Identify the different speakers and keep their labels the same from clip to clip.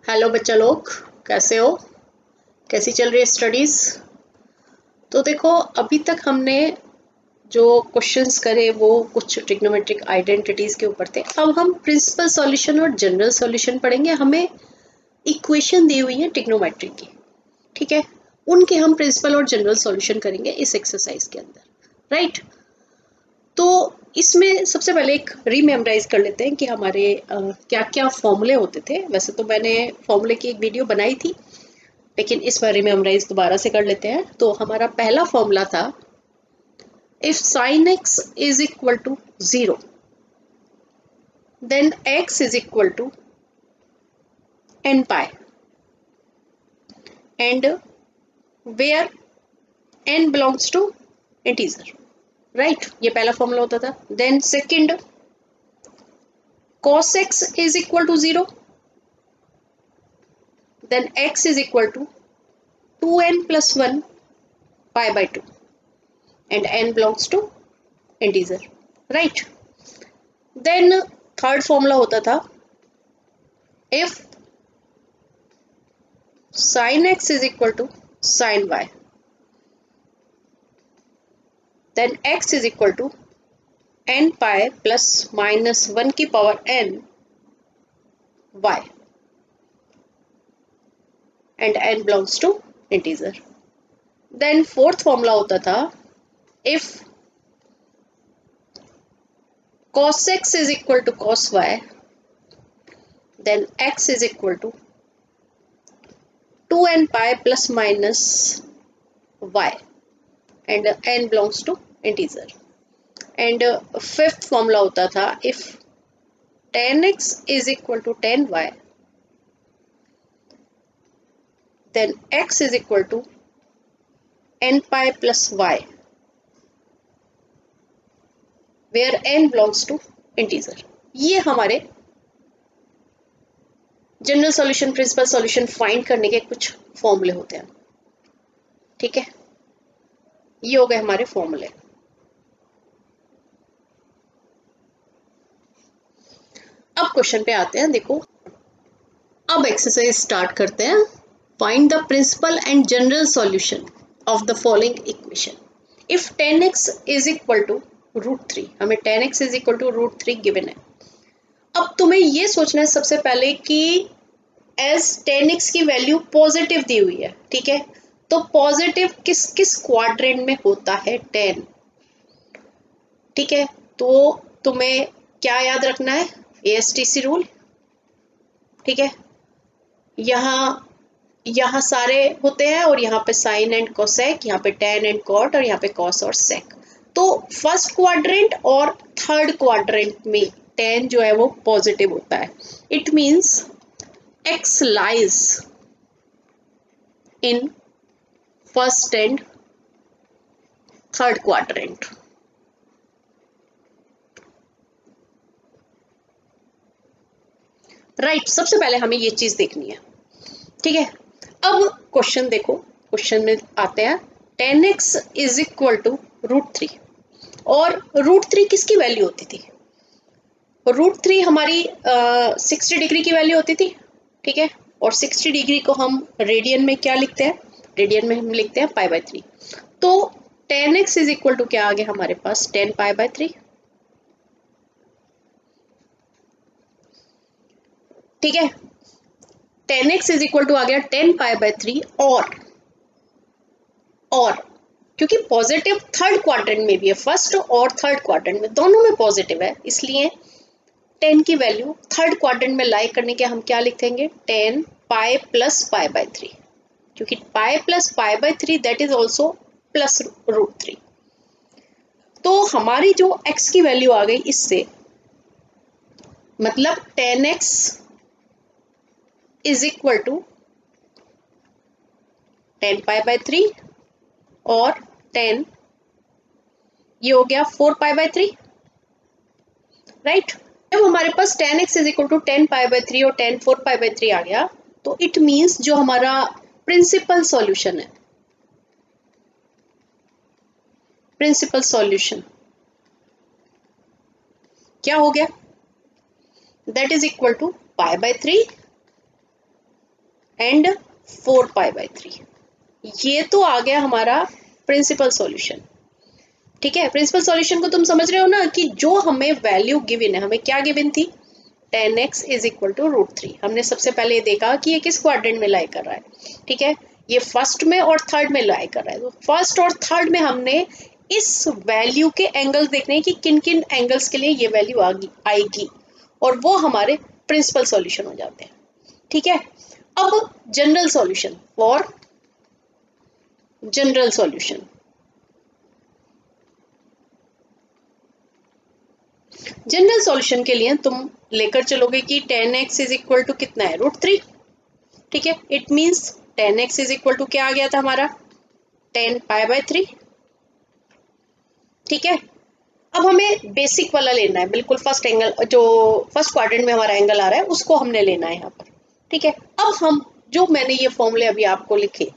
Speaker 1: Hello बच्चा लोग, कैसे हो? कैसी चल रही है स्टडीज? तो देखो, अभी तक हमने जो क्वेश्चंस करे वो कुछ ट्रिग्नोमेट्रिक आइडेंटिटीज के ऊपर थे। अब हम प्रिंसिपल सॉल्यूशन और जनरल सॉल्यूशन पढ़ेंगे। हमें इक्वेशन दी हुई है ट्रिग्नोमेट्रिक की, ठीक है? उनके हम प्रिंसिपल और जनरल सॉल्यूशन करेंगे इस एक्सरसाइज के अंदर, राइट? तो इसमें सबसे पहले एक रीमेमोराइज कर लेते हैं कि हमारे क्या क्या फॉर्मूले होते थे। वैसे तो मैंने फॉर्मूले की एक वीडियो बनाई थी, लेकिन इस बार रीमेमोराइज दोबारा से कर लेते हैं। तो हमारा पहला फॉर्मूला था, if sin x is equal to 0 then x is equal to n pi and where n belongs to integer, right? ये पहला फॉर्मूला होता था। Then second, cos x is equal to 0 then x is equal to 2n plus 1 pi by 2 and n belongs to integer, right? Then third formula होता था, if sin x is equal to sin y then x is equal to n pi plus minus 1 की power n y and n belongs to integer. Then fourth formula होता था, if cos x is equal to cos y then x is equal to 2n pi plus minus y and n belongs to integer. And fifth formula होता था, if tan x is equal to tan y then x is equal to n pi plus y where n belongs to integer. ये हमारे general solution, principal solution find करने के कुछ फॉर्मूले होते हैं, ठीक है? ये हो गए हमारे फॉर्मूले। अब क्वेश्चन पे आते हैं। देखो, अब एक्सरसाइज स्टार्ट करते हैं। Find the principal and general solution of the following equation. If tan x is equal to √3, हमें tan x is equal to √3 given है। अब तुम्हें ये सोचना है सबसे पहले कि एज tan x की वैल्यू पॉजिटिव दी हुई है, ठीक है? तो पॉजिटिव किस किस क्वाड्रेंट में होता है 10, ठीक है? तो तुम्हें क्या याद रखना है? ASTC रूल, ठीक है? यहाँ सारे होते हैं और यहाँ पे साइन एंड कोसेक, यहाँ पे टेन एंड कॉट और यहाँ पे कॉस और सेक। तो फर्स्ट क्वाड्रेंट और थर्ड क्वाड्रेंट में टेन जो है वो पॉजिटिव होता है। It means x lies in first and third quadrant. Right, सबसे पहले हमें ये चीज देखनी है, ठीक है? अब क्वेश्चन देखो, क्वेश्चन में आते हैं, tan x is equal to √3 और √3 किसकी वैल्यू होती थी? √3 हमारी 60 डिग्री की वैल्यू होती थी, ठीक है? और 60 डिग्री को हम रेडियन में क्या लिखते हैं? रेडियन में हम लिखते हैं π/3। तो tan x is equal to क्या आ गया हमारे पास? 10 π/3, ठीक है? tan x is equal to आ गया 10 π/3 और क्योंकि पॉजिटिव थर्ड क्वाड्रेंट में भी है, फर्स्ट और थर्ड क्वाड्रेंट में दोनों में पॉजिटिव है, इसलिए 10 की वैल्यू थर्ड क्वाड्रेंट में लाई करने के हम क्या लिखेंगे? 10 पाई प्लस π/3, क्योंकि pi plus π/3 that is also plus √3। तो हमारी जो x की वैल्यू आ गई इससे, मतलब tan x is equal to 10 π/3 और 10, ये हो गया 4 π/3, राइट? जब हमारे पास tan x is equal to 10 π/3 और 10 4 π/3 आ गया, तो इट मीन्स जो हमारा प्रिंसिपल सॉल्यूशन है, प्रिंसिपल सॉल्यूशन क्या हो गया? That is equal to π/3 and 4π/3। ये तो आ गया हमारा प्रिंसिपल सॉल्यूशन। ठीक है, प्रिंसिपल सॉल्यूशन को तुम समझ रहे हो ना, कि जो हमें वैल्यू गिवन है, हमें क्या गिवन थी, tan x is equal to √3। हमने सबसे पहले देखा कि ये किस क्वाड्रेंट में लाई कर रहा है। ठीक है, ये फर्स्ट में और थर्ड में लाई कर रहा है। तो फर्स्ट और थर्ड में हमने इस वैल्यू के एंगल्स देखने हैं कि किन किन एंगल्स के लिए ये वैल्यू आएगी, और वो हमारे प्रिंसिपल सॉल्यूशन हो जाते हैं। ठीक है, अब general solution, for general solution, general solution के लिए तुम लेकर चलोगे कि tan x is equal to कितना है, √3। ठीक है, it means tan x is equal to क्या आ गया था हमारा, tan π/3। ठीक है, अब हमें बेसिक वाला लेना है, बिल्कुल फर्स्ट एंगल, जो फर्स्ट क्वाड्रेंट में हमारा एंगल आ रहा है उसको हमने लेना है यहाँ पर। ठीक है, अब हम जो मैंने ये फॉर्मूले अभी आपको लिखे,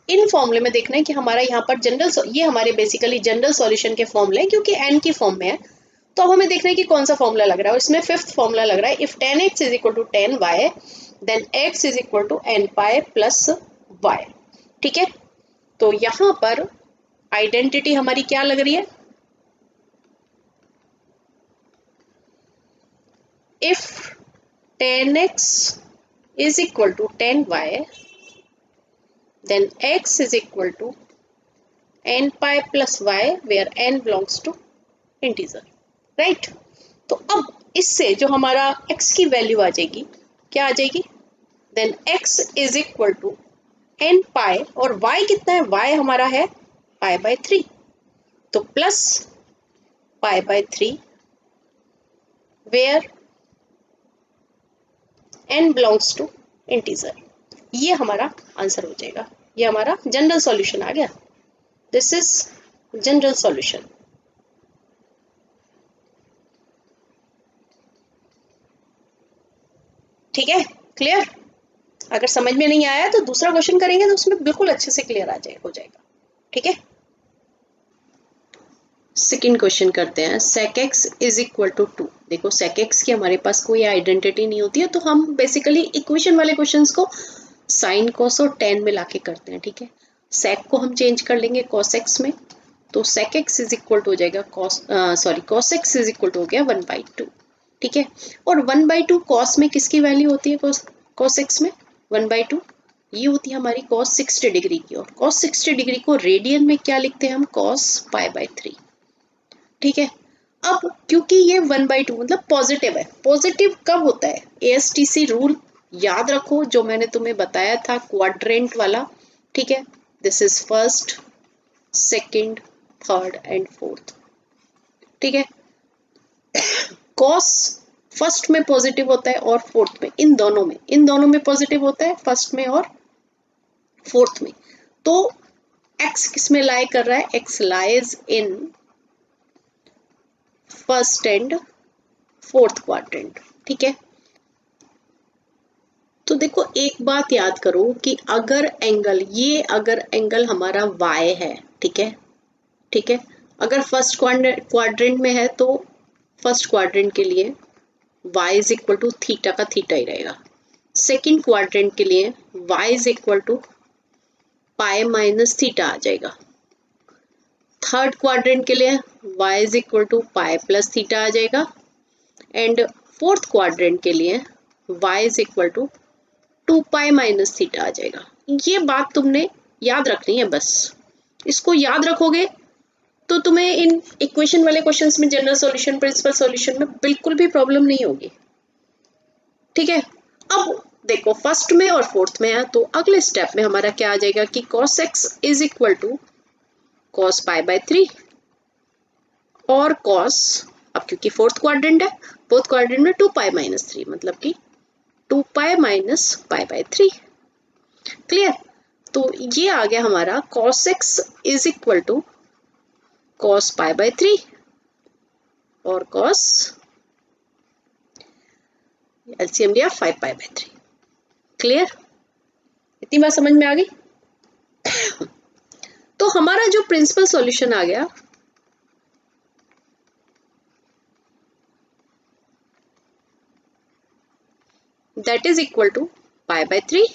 Speaker 1: इन फॉर्मूले में देखना है कि हमारा यहाँ पर जनरल, ये हमारे बेसिकली जनरल सॉल्यूशन के फॉर्मूले हैं, क्योंकि n की फॉर्म में है। तो अब हमें देखना है कि कौन सा फॉर्मूला लग रहा है। इसमें फिफ्थ फॉर्मूला लग रहा है, if tan x is equal to tan y then x is equal to nπ plus y। ठीक है, तो यहाँ पर आइडेंटिटी हमारी क्या लग रही है, if tan x is equal to tan y then x is equal to nπ plus y where n belongs to integer, right? तो अब इससे जो हमारा x की वैल्यू आ जाएगी, क्या आ जाएगी, then x is equal to nπ, और y कितना है, y हमारा है π/3, तो plus π/3 where n belongs to integer। ये हमारा आंसर हो जाएगा, ये हमारा जनरल सॉल्यूशन आ गया। This is general solution. ठीक है, क्लियर? अगर समझ में नहीं आया तो दूसरा क्वेश्चन करेंगे तो उसमें बिल्कुल अच्छे से क्लियर हो जाएगा। ठीक है, सेकेंड क्वेश्चन करते हैं, sec x is equal to 2। देखो sec x की हमारे पास कोई आइडेंटिटी नहीं होती है, तो हम बेसिकली इक्वेशन वाले क्वेश्चंस को साइन cos और tan मिला के करते हैं। ठीक है, sec को हम चेंज कर लेंगे cos x में, तो sec x is equal to हो जाएगा cos x is equal to हो गया 1/2। ठीक है, और 1/2 cos में किसकी वैल्यू होती है, cos x में 1/2 ये होती है हमारी cos 60 डिग्री की, और cos 60 डिग्री को रेडियन में क्या लिखते हैं हम, cos π/3। ठीक है, अब क्योंकि ये 1/2 मतलब पॉजिटिव है, पॉजिटिव कब होता है, ASTC रूल याद रखो जो मैंने तुम्हें बताया था क्वाड्रेंट वाला। ठीक है, this is first, second, third and fourth. ठीक है, कॉस फर्स्ट में पॉजिटिव होता है और फोर्थ में, इन दोनों में पॉजिटिव होता है, फर्स्ट में और फोर्थ में। तो x किस में लाई कर रहा है, x lies in first and fourth quadrant. ठीक है, तो देखो एक बात याद करो कि अगर एंगल हमारा y है, ठीक है, ठीक है, अगर फर्स्ट क्वाड्रेंट में है तो फर्स्ट क्वाड्रेंट के लिए y is equal to theta का थीटा ही रहेगा। सेकंड क्वाड्रेंट के लिए y is equal to pi minus theta आ जाएगा। थर्ड क्वाड्रेंट के लिए y is equal to pi plus theta आ जाएगा, एंड फोर्थ क्वाड्रेंट के लिए y is equal to 2π minus theta आ जाएगा। ये बात तुमने याद रखनी है, बस इसको याद रखोगे तो तुम्हें इन इक्वेशन वाले क्वेश्चंस में, जनरल सॉल्यूशन, प्रिंसिपल सॉल्यूशन में बिल्कुल भी प्रॉब्लम नहीं होगी। ठीक है, अब देखो फर्स्ट में और फोर्थ में है, तो अगले स्टेप में हमारा क्या आ जाएगा कि cos x is equal to cos π/3 और cos, अब क्योंकि फोर्थ क्वाड्रेंट है, फोर्थ क्वाड्रेंट में 2π माइनस 3 मतलब कि 2π माइनस π/3। क्लियर? तो ये आ गया हमारा cos x is equal to cos π/3 और cos, एलसीएम लिया 5π/3। क्लियर? इतनी बात समझ में आ गई? तो हमारा जो प्रिंसिपल सॉल्यूशन आ गया, that is equal to π/3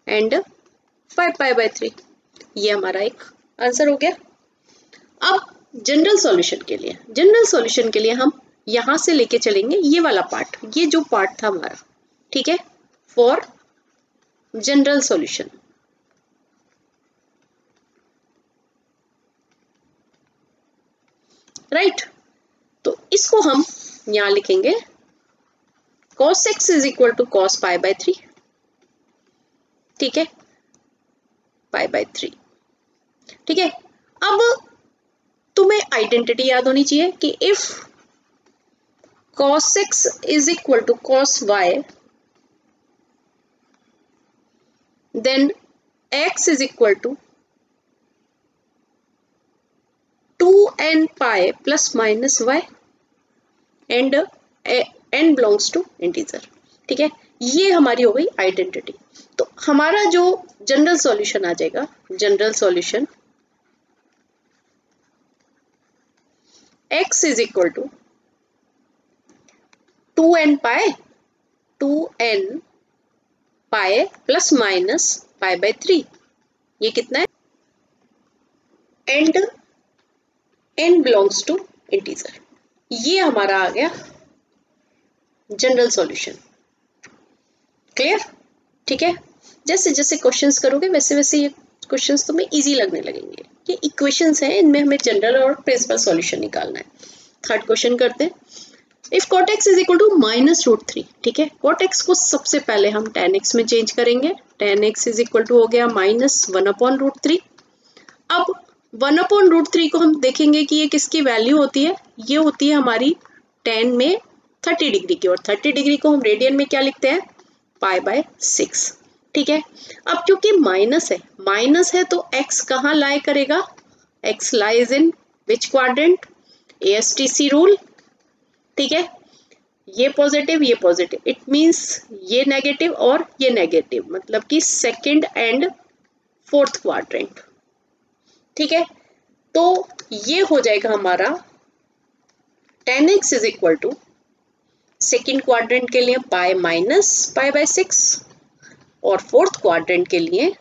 Speaker 1: and 5π/3। ये हमारा एक आंसर हो गया। अब जनरल सॉल्यूशन के लिए हम यहां से लेके चलेंगे ये वाला पार्ट, ये जो पार्ट था हमारा, ठीक है, फॉर जनरल सॉल्यूशन। राइट, तो इसको हम यहां लिखेंगे cos x is equal to cos π/3, ठीक है, π/3, ठीक है। अब तुम्हें आइडेंटिटी याद होनी चाहिए कि if cos x is equal to cos y, then x is equal to 2n pi plus minus y and n belongs to integer, ठीक है। ये हमारी हो गई आइडेंटिटी। तो हमारा जो जनरल सॉल्यूशन आ जाएगा, general solution x is equal to 2n pi plus minus π/3। ये कितना है, and n belongs to integer. ये हमारा आ गया जनरल सॉल्यूशन। क्लियर, ठीक है। जैसे जैसे क्वेश्चंस करोगे वैसे वैसे ये क्वेश्चंस तुम्हें इजी लगने लगेंगे। ये इक्वेशंस हैं, इनमें हमें जनरल और प्रिंसिपल सॉल्यूशन निकालना है। थर्ड क्वेश्चन करते हैं। If cot x is equal to -√3, ठीक है, cot x को सबसे पहले हम tan x में चेंज करेंगे। tan x is equal to हो गया -1/√3। अब 1/√3 को हम देखेंगे कि ये किसकी वैल्यू होती है, ये होती है हमारी tan में 30 डिग्री की, और 30 डिग्री को हम रेडियन में क्या लिखते हैं, π/6, ठीक है। अब क्योंकि माइनस है तो x कहाँ लाई करेगा, x lies in which quadrant, ASTC rule, ठीक है। ये पॉजिटिव, इट मींस ये नेगेटिव और ये नेगेटिव, मतलब कि सेकंड एंड फोर्थ क्वाड्रेंट, ठीक है। तो ये हो जाएगा हमारा tan x is equal to second quadrant के लिए पाई माइनस π/6 और फोर्थ क्वाड्रेंट के लिए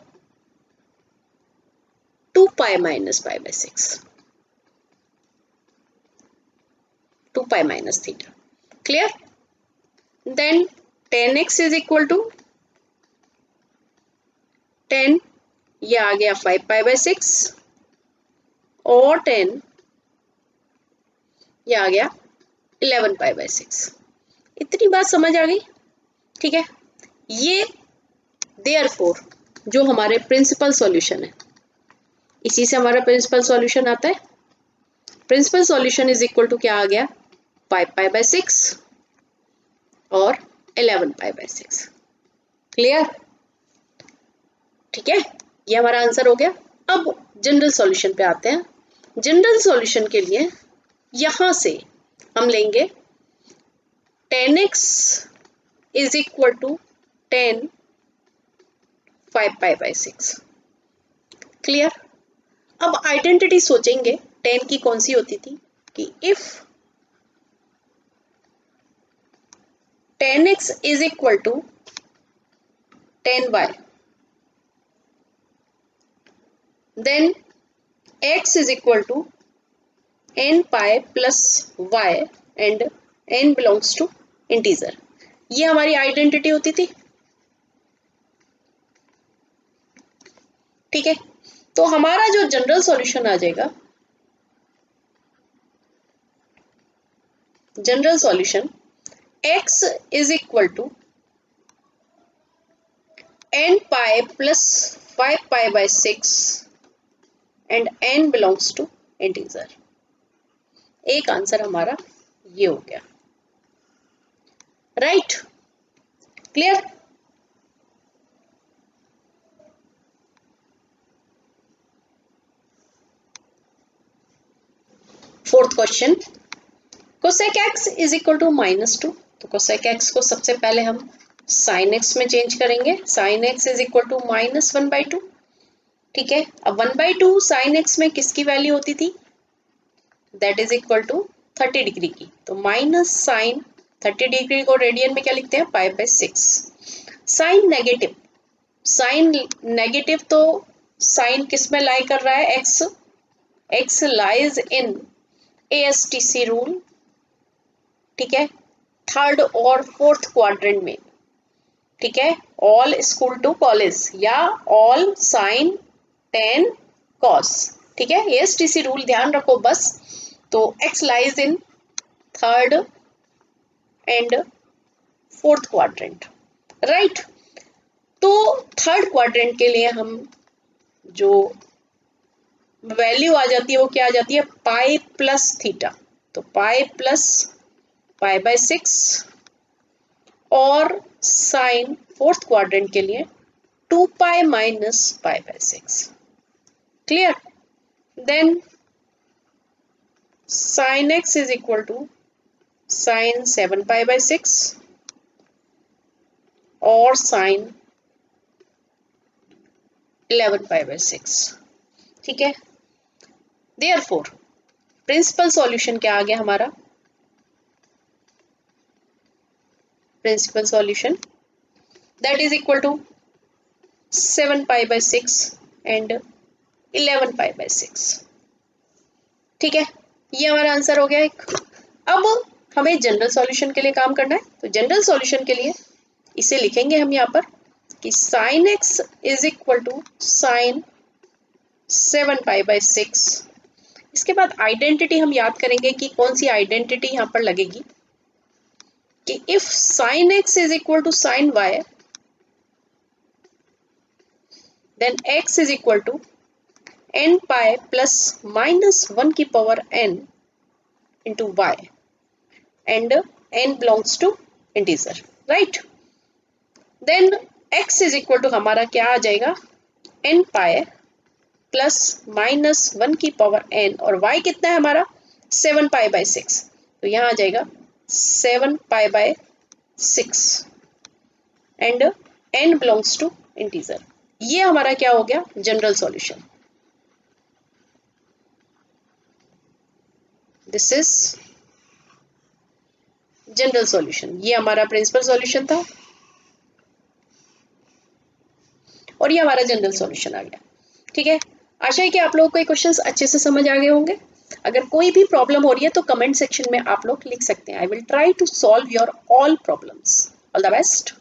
Speaker 1: 2π minus π/6, 2π minus theta. Clear, then tan x is equal to 10, ये आ गया 5π/6 और 10 ये आ गया 11π/6। इतनी बात समझ आ गई, ठीक है। ये देयरफॉर जो हमारे प्रिंसिपल सॉल्यूशन है, इसी से हमारा प्रिंसिपल सॉल्यूशन आता है। Principal solution is equal to क्या आ गया, 5π/6 और 11π/6। क्लियर, ठीक है, ये हमारा आंसर हो गया। अब जनरल सॉल्यूशन पे आते हैं। जनरल सॉल्यूशन के लिए यहां से हम लेंगे tan x is equal to 10 5π/6। Clear, अब आइडेंटिटी सोचेंगे tan की कौन सी होती थी कि if tan x is equal to 10y, then x is equal to n pi plus y and n belongs to integer. ये हमारी आइडेंटिटी होती थी, ठीक है। तो हमारा जो जनरल सॉल्यूशन आ जाएगा, general solution x is equal to n pi plus 5π/6 and n belongs to integer. एक आंसर हमारा ये हो गया। Right, clear. Fourth question, cosec x is equal to -2। तो कोसेक x को सबसे पहले हम साइन x में चेंज करेंगे। Sine x is equal to -1/2, ठीक है। अब 1/2 साइन x में किसकी वैल्यू होती थी, that is equal to 30 degree की। तो माइनस साइन 30 डिग्री को रेडियन में क्या लिखते हैं, π/6। साइन नेगेटिव साइन नेगेटिव, तो साइन किस में लाई कर रहा है? X, x lies in ASTC rule, ठीक है, थर्ड और फोर्थ क्वाड्रेंट में, ठीक है, ऑल स्कूल टू कॉलेज या ऑल साइन टेन कॉस, ठीक है, ASTC रूल ध्यान रखो बस। तो x lies in third and fourth quadrant, right. तो थर्ड क्वाड्रेंट के लिए हम जो वैल्यू आ जाती है वो क्या आ जाती है? पाई प्लस थीटा, तो पाई प्लस पाई बाय 6, और साइन फोर्थ क्वाड्रेंट के लिए 2 pi minus pi by 6, clear. Then sine x is equal to sine 7 pi by 6 और साइन 11 पाई बाय 6, ठीक है। देयरफॉर प्रिंसिपल सॉल्यूशन क्या आ गया हमारा? Principal solution that is equal to 7 pi by 6 and 11 pi by 6, ठीक है। ये हमारा आंसर हो गया एक। अब हमें जनरल सॉल्यूशन के लिए काम करना है, तो जनरल सॉल्यूशन के लिए इसे लिखेंगे हम यहाँ पर कि sine x is equal to sine 7 pi by 6। इसके बाद आइडेंटिटी हम याद करेंगे कि कौन सी आइडेंटिटी यहाँ पर लगेगी, कि if sine x is equal to sine y, then x is equal to n pi plus minus 1 की power n into y, and n belongs to integer, right. Then x is equal to हमारा क्या आ जाएगा? n pi plus minus 1 की power n, और y कितना है हमारा? 7 pi by 6, तो यहाँ आ जाएगा 7 pi by 6 and n belongs to integer. ये हमारा क्या हो गया? General solution. This is general solution. ये हमारा प्रिंसिपल सॉल्यूशन था और ये हमारा जनरल सॉल्यूशन आ गया, ठीक है। आशा है कि आप लोगों को ये क्वेश्चंस अच्छे से समझ आ गए होंगे। अगर कोई भी प्रॉब्लम हो रही है तो कमेंट सेक्शन में आप लोग लिख सकते हैं। I will try to solve your all problems. All the best.